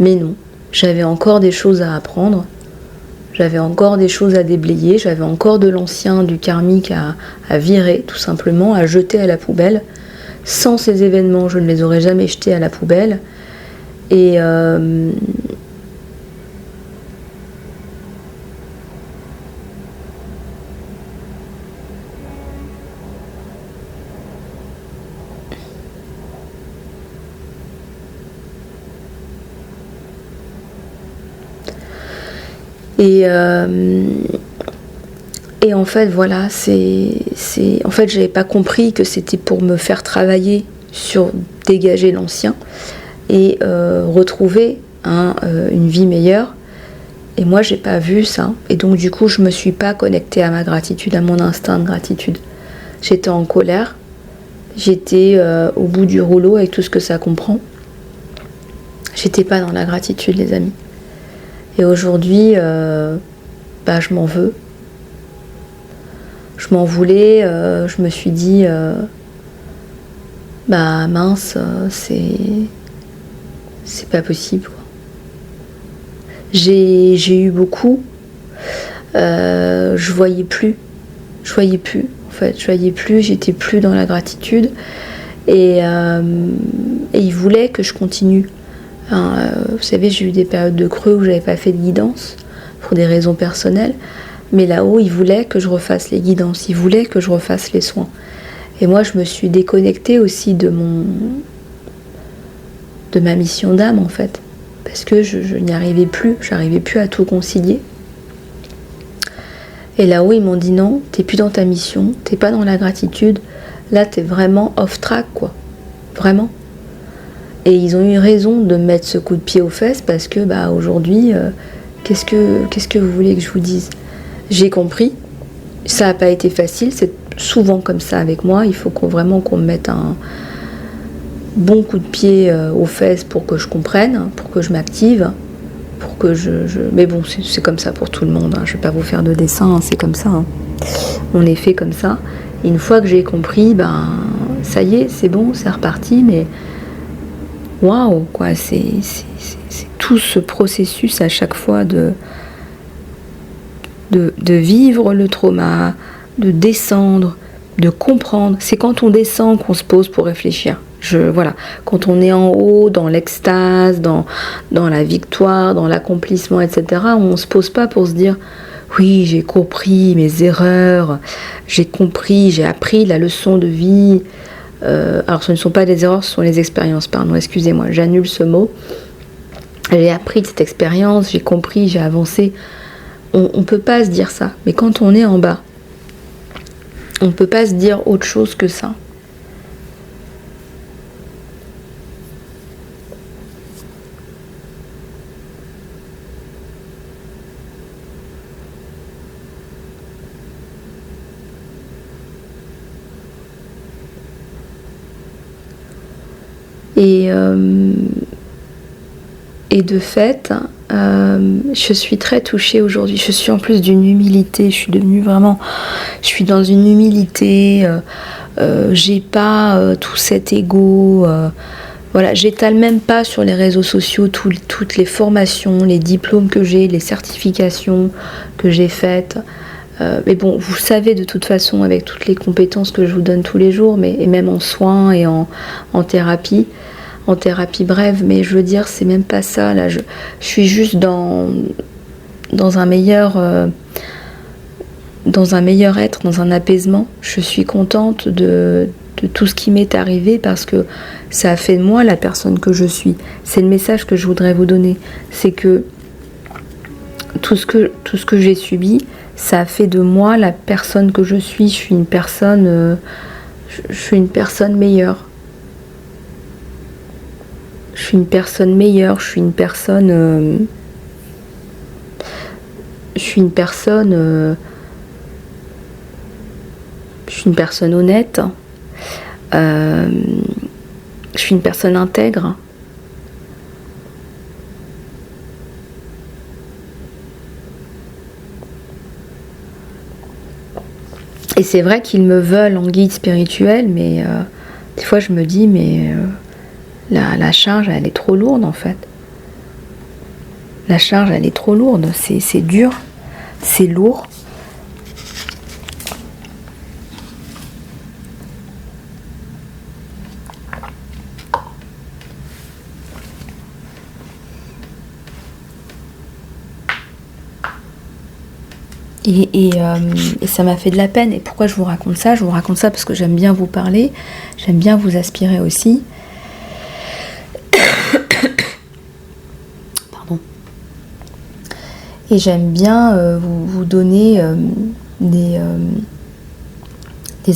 Mais non, j'avais encore des choses à apprendre, j'avais encore des choses à déblayer, j'avais encore de l'ancien, du karmique à virer, tout simplement, à jeter à la poubelle. Sans ces événements, je ne les aurais jamais jetés à la poubelle. Et en fait, voilà, en fait, j'avais pas compris que c'était pour me faire travailler sur dégager l'ancien et retrouver une vie meilleure. Et moi, j'ai pas vu ça. Et donc, du coup, je me suis pas connectée à ma gratitude, à mon instinct de gratitude. J'étais en colère. J'étais au bout du rouleau avec tout ce que ça comprend. J'étais pas dans la gratitude, les amis. Et aujourd'hui, je m'en veux. Je m'en voulais, je me suis dit, mince, c'est pas possible, quoi. J'ai eu beaucoup, je voyais plus, en fait, j'étais plus dans la gratitude, et il voulait que je continue. Vous savez, j'ai eu des périodes de creux où j'avais pas fait de guidance pour des raisons personnelles, mais là-haut, il voulait que je refasse les guidances, il voulait que je refasse les soins. Et moi, je me suis déconnectée aussi de ma mission d'âme, en fait, parce que je n'y arrivais plus, j'arrivais plus à tout concilier. Et là-haut, ils m'ont dit non, t'es plus dans ta mission, t'es pas dans la gratitude, là, t'es vraiment off track, quoi, vraiment. Et ils ont eu raison de me mettre ce coup de pied aux fesses parce que aujourd'hui, qu'est-ce que vous voulez que je vous dise? J'ai compris, ça n'a pas été facile, c'est souvent comme ça avec moi, il faut vraiment qu'on me mette un bon coup de pied aux fesses pour que je comprenne, pour que je m'active, pour que mais bon, c'est comme ça pour tout le monde, hein. Je ne vais pas vous faire de dessin, hein, c'est comme ça, hein. On est fait comme ça. Et une fois que j'ai compris, ça y est, c'est bon, c'est reparti, mais waouh, quoi, c'est tout ce processus à chaque fois de vivre le trauma, de descendre, de comprendre. C'est quand on descend qu'on se pose pour réfléchir. Voilà, quand on est en haut, dans l'extase, dans la victoire, dans l'accomplissement, etc., on ne se pose pas pour se dire « Oui, j'ai compris mes erreurs, j'ai compris, j'ai appris la leçon de vie. » Alors ce ne sont pas des erreurs, ce sont les expériences, pardon, excusez-moi, j'annule ce mot. J'ai appris de cette expérience, j'ai compris, j'ai avancé. On ne peut pas se dire ça, mais quand on est en bas, on ne peut pas se dire autre chose que ça. Et, et de fait, je suis très touchée aujourd'hui. Je suis en plus d'une humilité. Je suis devenue vraiment... Je suis dans une humilité. J'ai pas tout cet ego. Voilà, j'étale même pas sur les réseaux sociaux toutes les formations, les diplômes que j'ai, les certifications que j'ai faites. Mais bon, vous savez de toute façon avec toutes les compétences que je vous donne tous les jours, et même en soins et en thérapie brève, mais je veux dire, c'est même pas ça. Là, je suis juste dans un meilleur être, dans un apaisement. Je suis contente de tout ce qui m'est arrivé parce que ça a fait de moi la personne que je suis. C'est le message que je voudrais vous donner. C'est que tout ce que j'ai subi, ça a fait de moi la personne que je suis. Je suis une personne meilleure. Je suis une personne meilleure. Je suis une personne honnête. Je suis une personne intègre. Et c'est vrai qu'ils me veulent en guide spirituel, mais des fois je me dis, mais la charge, elle est trop lourde en fait. La charge, elle est trop lourde. C'est dur, c'est lourd. Et ça m'a fait de la peine. Et pourquoi je vous raconte ça? Je vous raconte ça parce que j'aime bien vous parler, j'aime bien vous aspirer aussi. Pardon. Et j'aime bien vous donner des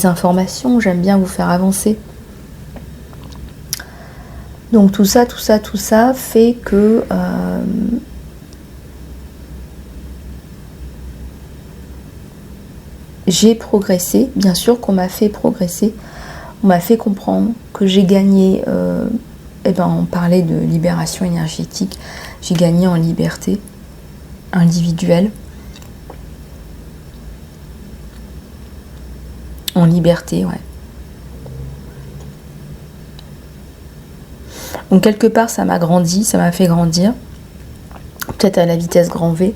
informations, j'aime bien vous faire avancer. Donc tout ça fait que j'ai progressé, bien sûr qu'on m'a fait progresser, on m'a fait comprendre que j'ai gagné, on parlait de libération énergétique, j'ai gagné en liberté individuelle, en liberté, ouais. Donc quelque part ça m'a grandi, ça m'a fait grandir, peut-être à la vitesse grand V.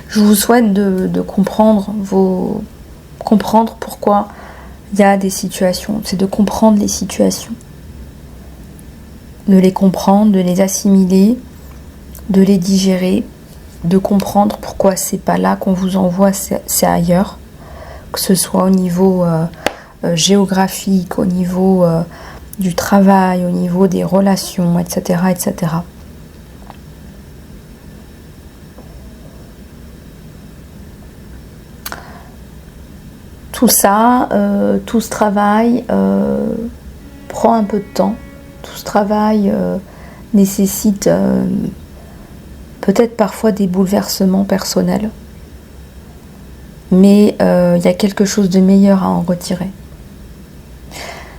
Je vous souhaite de comprendre pourquoi il y a des situations. C'est de comprendre les situations. De les comprendre, de les assimiler, de les digérer, de comprendre pourquoi c'est pas là qu'on vous envoie, c'est ailleurs. Que ce soit au niveau géographique, au niveau du travail, au niveau des relations, etc., etc. Tout ça, tout ce travail prend un peu de temps. Tout ce travail nécessite peut-être parfois des bouleversements personnels. Mais il y a quelque chose de meilleur à en retirer.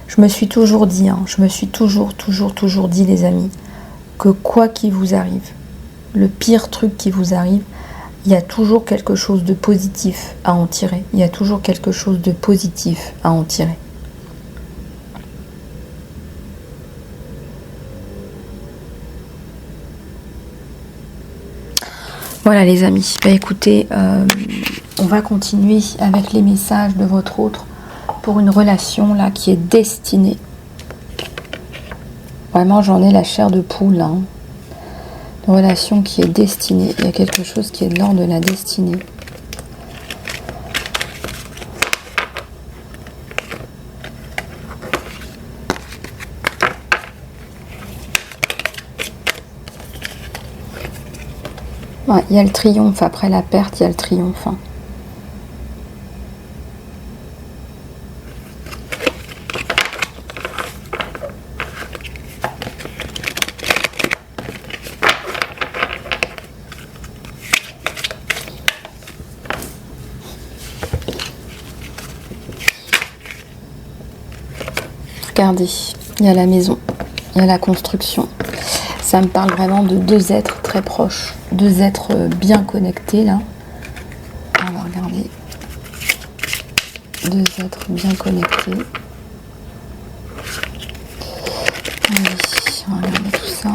Je me suis toujours dit, je me suis toujours dit, les amis, que quoi qu'il vous arrive, le pire truc qui vous arrive, il y a toujours quelque chose de positif à en tirer. Il y a toujours quelque chose de positif à en tirer. Voilà les amis. Écoutez, on va continuer avec les messages de votre autre pour une relation là qui est destinée. Vraiment, j'en ai la chair de poule. Une relation qui est destinée. Il y a quelque chose qui est de l'ordre de la destinée. Ouais, il y a le triomphe. Après la perte, il y a le triomphe. Regardez, il y a la maison, il y a la construction. Ça me parle vraiment de deux êtres très proches, deux êtres bien connectés là. On va regarder. Deux êtres bien connectés. Allez, on va regarder tout ça.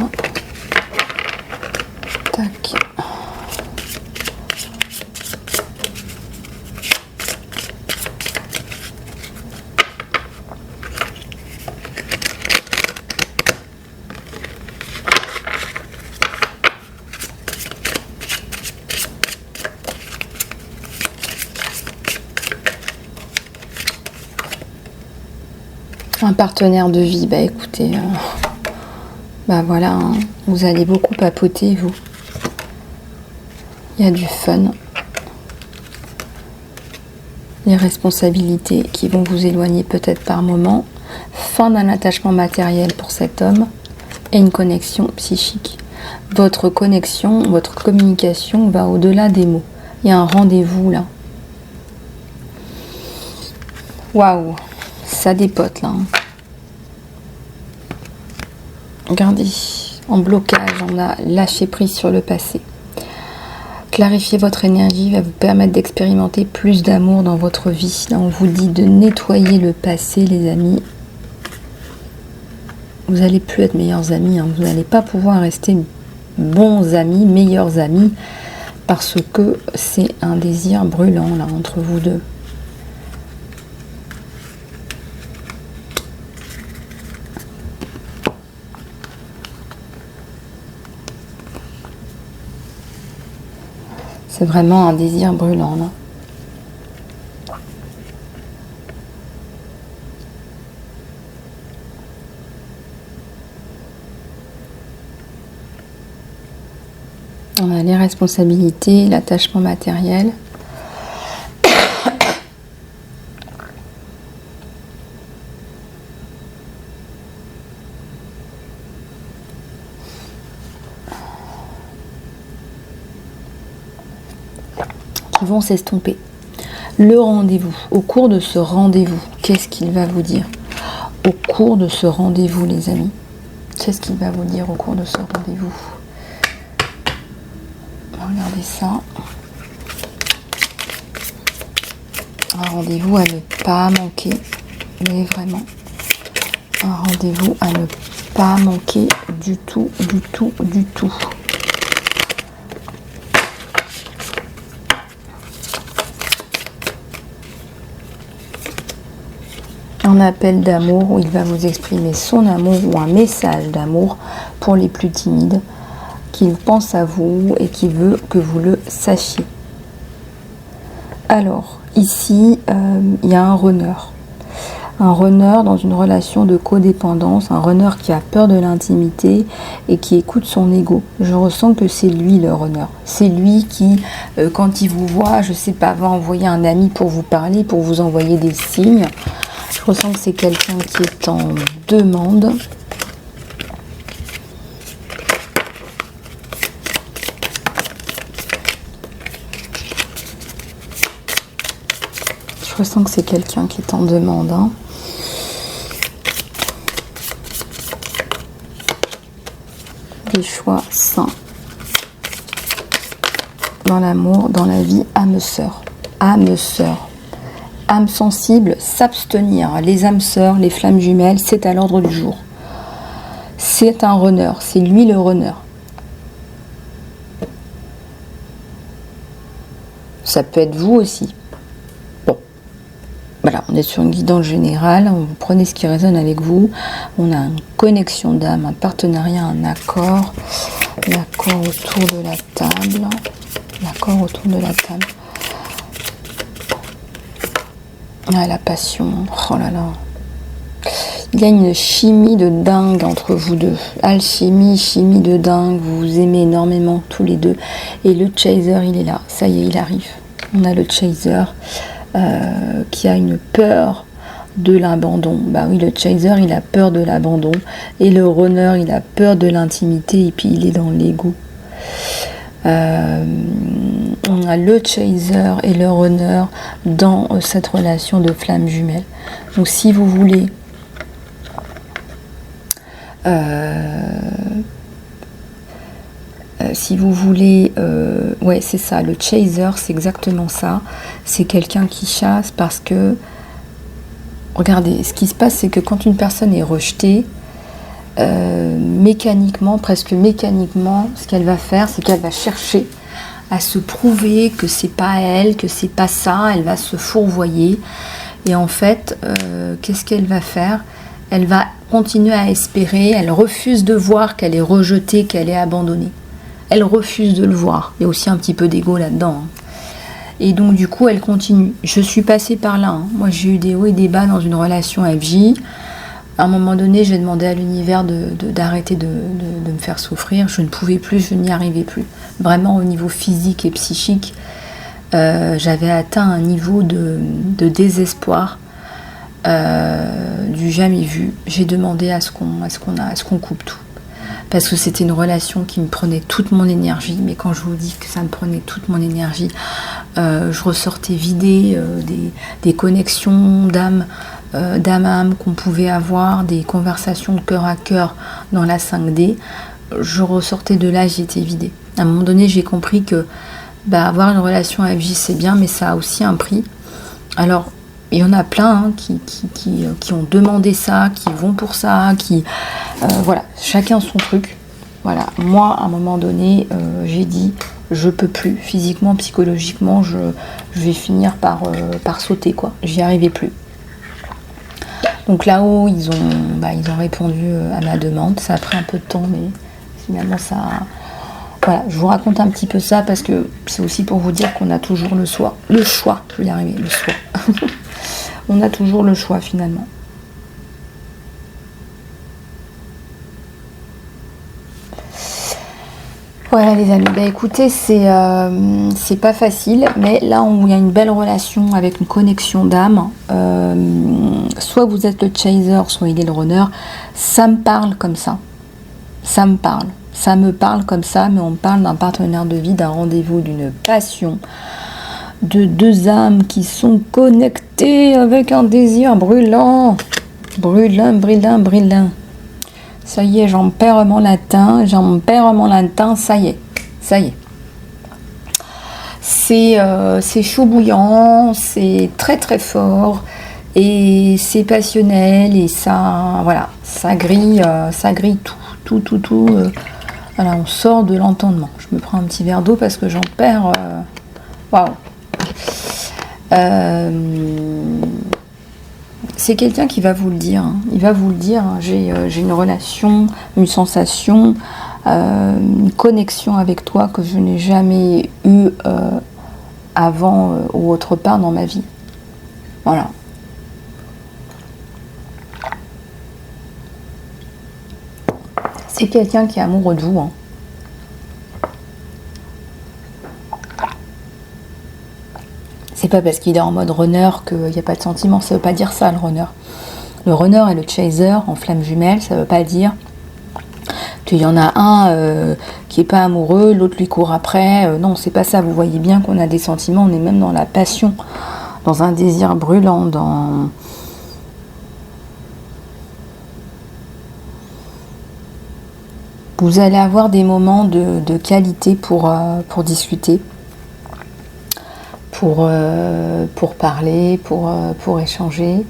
Tac. Un partenaire de vie, bah écoutez, bah voilà, hein, vous allez beaucoup papoter, vous. Il y a du fun. Les responsabilités qui vont vous éloigner peut-être par moment. Fin d'un attachement matériel pour cet homme et une connexion psychique. Votre connexion, votre communication va au-delà des mots. Il y a un rendez-vous là. Waouh, ça dépote là. Regardez, en blocage, on a lâché prise sur le passé. Clarifier votre énergie va vous permettre d'expérimenter plus d'amour dans votre vie. Là, on vous dit de nettoyer le passé, les amis. Vous n'allez plus être meilleurs amis, hein. Vous n'allez pas pouvoir rester bons amis, meilleurs amis, parce que c'est un désir brûlant là entre vous deux. C'est vraiment un désir brûlant là. On a les responsabilités, l'attachement matériel. Qui vont s'estomper. Le rendez-vous. Au cours de ce rendez-vous, qu'est-ce qu'il va vous dire? Au cours de ce rendez-vous, les amis. Qu'est-ce qu'il va vous dire au cours de ce rendez-vous? Regardez ça. Un rendez-vous à ne pas manquer. Mais vraiment. Un rendez-vous à ne pas manquer du tout, du tout, du tout. Un appel d'amour où il va vous exprimer son amour ou un message d'amour pour les plus timides, qu'il pense à vous et qui veut que vous le sachiez. Alors, ici, il y a un runner. Un runner dans une relation de codépendance, un runner qui a peur de l'intimité et qui écoute son ego. Je ressens que c'est lui le runner. C'est lui qui, quand il vous voit, je sais pas, va envoyer un ami pour vous parler, pour vous envoyer des signes. Je ressens que c'est quelqu'un qui est en demande. Je ressens que c'est quelqu'un qui est en demande. Hein. Des choix sains. Dans l'amour, dans la vie, âme sœur. Âme sœur. Âme sensible, s'abstenir. Les âmes sœurs, les flammes jumelles, c'est à l'ordre du jour. C'est un runner, c'est lui le runner. Ça peut être vous aussi. Bon, voilà, on est sur une guidance générale, vous prenez ce qui résonne avec vous. On a une connexion d'âme, un partenariat, un accord. L'accord autour de la table. L'accord autour de la table. Ah, la passion, oh là là. Il y a une chimie de dingue entre vous deux. Alchimie, chimie de dingue. Vous vous aimez énormément tous les deux. Et le chaser, il est là. Ça y est, il arrive. On a le chaser qui a une peur de l'abandon. Bah oui, le chaser, il a peur de l'abandon. Et le runner, il a peur de l'intimité. Et puis, il est dans l'ego. On a le chaser et le runner dans cette relation de flamme jumelle. Donc si vous voulez Si vous voulez, ouais, c'est ça, le chaser, c'est exactement ça. C'est quelqu'un qui chasse parce que, regardez, ce qui se passe, c'est que quand une personne est rejetée, mécaniquement, presque mécaniquement, ce qu'elle va faire, c'est qu'elle va chercher à se prouver que c'est pas elle, que c'est pas ça. Elle va se fourvoyer. Et en fait, qu'est-ce qu'elle va faire? Elle va continuer à espérer. Elle refuse de voir qu'elle est rejetée, qu'elle est abandonnée. Elle refuse de le voir. Il y a aussi un petit peu d'ego là-dedans. Hein. Et donc, du coup, elle continue. Je suis passée par là. Hein. Moi, j'ai eu des hauts et des bas dans une relation FJ. À un moment donné, j'ai demandé à l'univers d'arrêter de me faire souffrir. Je ne pouvais plus, je n'y arrivais plus. Vraiment, au niveau physique et psychique, j'avais atteint un niveau de désespoir du jamais vu. J'ai demandé à ce qu'on coupe tout. Parce que c'était une relation qui me prenait toute mon énergie. Mais quand je vous dis que ça me prenait toute mon énergie, je ressortais vidée des connexions d'âme à âme qu'on pouvait avoir, des conversations de cœur à cœur dans la 5D. Je ressortais de là, j'étais vidée. À un moment donné, j'ai compris que avoir une relation FJ, c'est bien, mais ça a aussi un prix. Alors, il y en a plein hein, qui ont demandé ça, qui vont pour ça, voilà, chacun son truc. Voilà, moi, à un moment donné, j'ai dit, je peux plus, physiquement, psychologiquement, je vais finir par sauter, quoi. J'y arrivais plus. Donc là-haut, ils ont répondu à ma demande. Ça a pris un peu de temps, mais finalement, ça... Voilà, je vous raconte un petit peu ça parce que c'est aussi pour vous dire qu'on a toujours le choix. Je vais y arriver, le choix. On a toujours le choix finalement. Voilà les amis, écoutez, c'est pas facile, mais là où il y a une belle relation avec une connexion d'âme, soit vous êtes le chaser, soit il est le runner, ça me parle comme ça. Ça me parle comme ça, mais on me parle d'un partenaire de vie, d'un rendez-vous, d'une passion, de deux âmes qui sont connectées avec un désir brûlant. Ça y est, j'en perds mon latin, ça y est. C'est chaud bouillant, c'est très très fort, et c'est passionnel, et ça, voilà, ça grille tout. Voilà, on sort de l'entendement. Je me prends un petit verre d'eau parce que j'en perds. Waouh. C'est quelqu'un qui va vous le dire. Hein. Il va vous le dire. Hein. J'ai une relation, une sensation, une connexion avec toi que je n'ai jamais eue avant ou autre part dans ma vie. Voilà. C'est quelqu'un qui est amoureux de vous. Hein. C'est pas parce qu'il est en mode runner qu'il n'y a pas de sentiment. Ça veut pas dire ça, le runner. Le runner et le chaser en flamme jumelle, ça veut pas dire qu'il y en a un qui est pas amoureux, l'autre lui court après. Non, c'est pas ça. Vous voyez bien qu'on a des sentiments. On est même dans la passion, dans un désir brûlant, dans... Vous allez avoir des moments de qualité pour discuter, pour parler, pour échanger.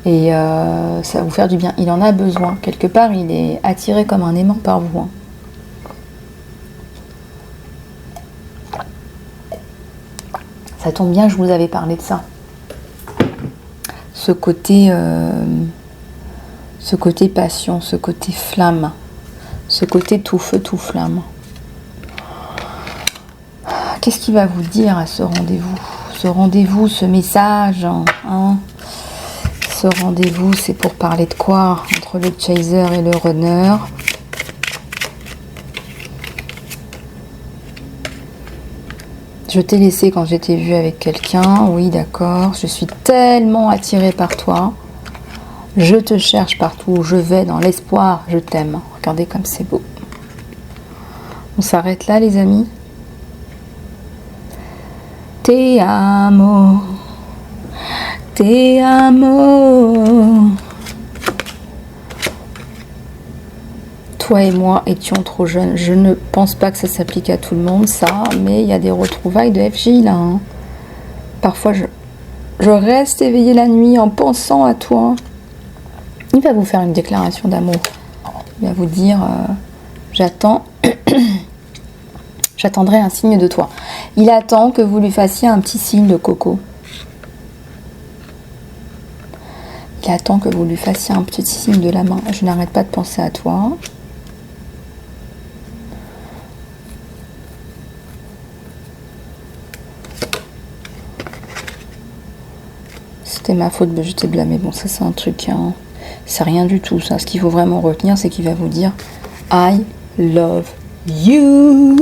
Et ça va vous faire du bien. Il en a besoin. Quelque part, il est attiré comme un aimant par vous. Hein. Ça tombe bien, je vous avais parlé de ça. Ce côté passion, ce côté flamme. Ce côté tout feu, tout flamme. Qu'est-ce qu'il va vous dire à ce rendez-vous? Ce rendez-vous, ce message, hein? Ce rendez-vous, c'est pour parler de quoi? Entre le chaser et le runner. Je t'ai laissé quand j'étais vue avec quelqu'un. Oui, d'accord. Je suis tellement attirée par toi. Je te cherche partout où je vais, dans l'espoir, je t'aime. Regardez comme c'est beau. On s'arrête là, les amis. Te amo. Te amo. Toi et moi étions trop jeunes. Je ne pense pas que ça s'applique à tout le monde, ça, mais il y a des retrouvailles de FJ là. Hein. Parfois, je reste éveillée la nuit en pensant à toi. Il va vous faire une déclaration d'amour. Il va vous dire j'attends, j'attendrai un signe de toi. Il attend que vous lui fassiez un petit signe de coco. Il attend que vous lui fassiez un petit signe de la main. Je n'arrête pas de penser à toi. C'était ma faute, mais je t'ai blâmé. Bon, ça c'est un truc, hein. C'est rien du tout ça. Ce qu'il faut vraiment retenir, c'est qu'il va vous dire I love you,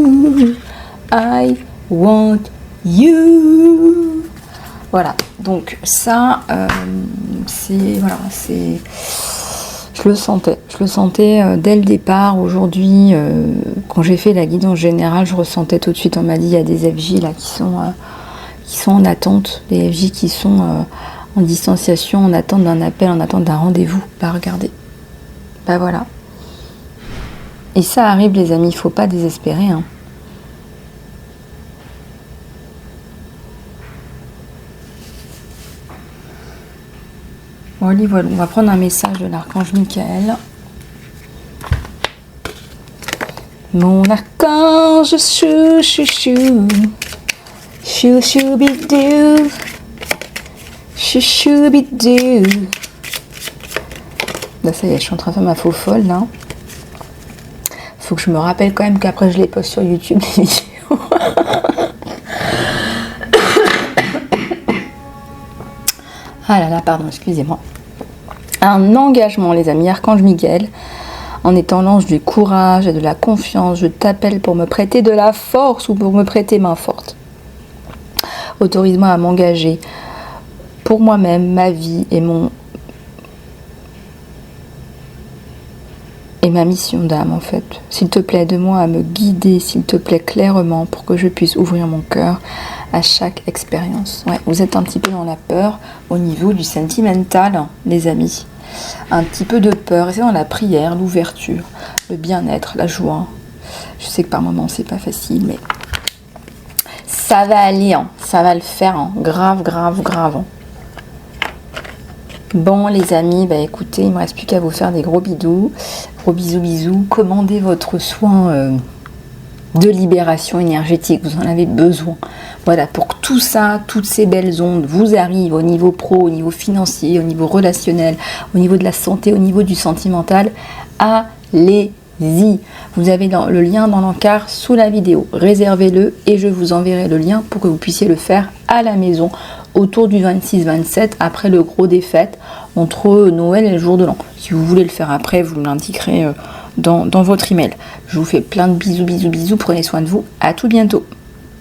I want you. Voilà, donc ça, je le sentais dès le départ. Aujourd'hui, quand j'ai fait la guidance générale, je ressentais tout de suite. On m'a dit il y a des FJ là qui sont en attente, des FJ qui sont en distanciation, en attente d'un appel, en attente d'un rendez-vous. Bah regardez, bah voilà. Et ça arrive les amis, il faut pas désespérer. Hein. Bon, voilà, on va prendre un message de l'archange Michael. Mon archange chou chou chou, chou chou bidou, chou chou bidou. Là ça y est, je suis en train de faire ma faux folle là. Faut que je me rappelle quand même qu'après je les poste sur YouTube les vidéos. Ah là là, pardon, excusez-moi. Un engagement, les amis, archange Michael, en étant l'ange du courage et de la confiance, je t'appelle pour me prêter de la force ou pour me prêter main forte. Autorise-moi à m'engager pour moi-même, ma vie et ma mission d'âme en fait. S'il te plaît, aide-moi à me guider, s'il te plaît, clairement, pour que je puisse ouvrir mon cœur à chaque expérience. Ouais, vous êtes un petit peu dans la peur au niveau du sentimental, les amis. Un petit peu de peur, et c'est dans la prière, l'ouverture, le bien-être, la joie. Je sais que par moments c'est pas facile, mais ça va aller, hein. Ça va le faire, hein. Grave, grave, grave. Hein. Bon les amis, bah écoutez, il me reste plus qu'à vous faire des gros bisous. Gros bisous, bisous. Commandez votre soin de libération énergétique, vous en avez besoin. Voilà, pour que tout ça, toutes ces belles ondes vous arrivent au niveau pro, au niveau financier, au niveau relationnel, au niveau de la santé, au niveau du sentimental, allez-y. Vous avez le lien dans l'encart sous la vidéo. Réservez-le et je vous enverrai le lien pour que vous puissiez le faire à la maison autour du 26-27, après le gros des fêtes, entre Noël et le jour de l'an. Si vous voulez le faire après, vous me l'indiquerez dans votre email. Je vous fais plein de bisous, bisous, bisous. Prenez soin de vous. À tout bientôt.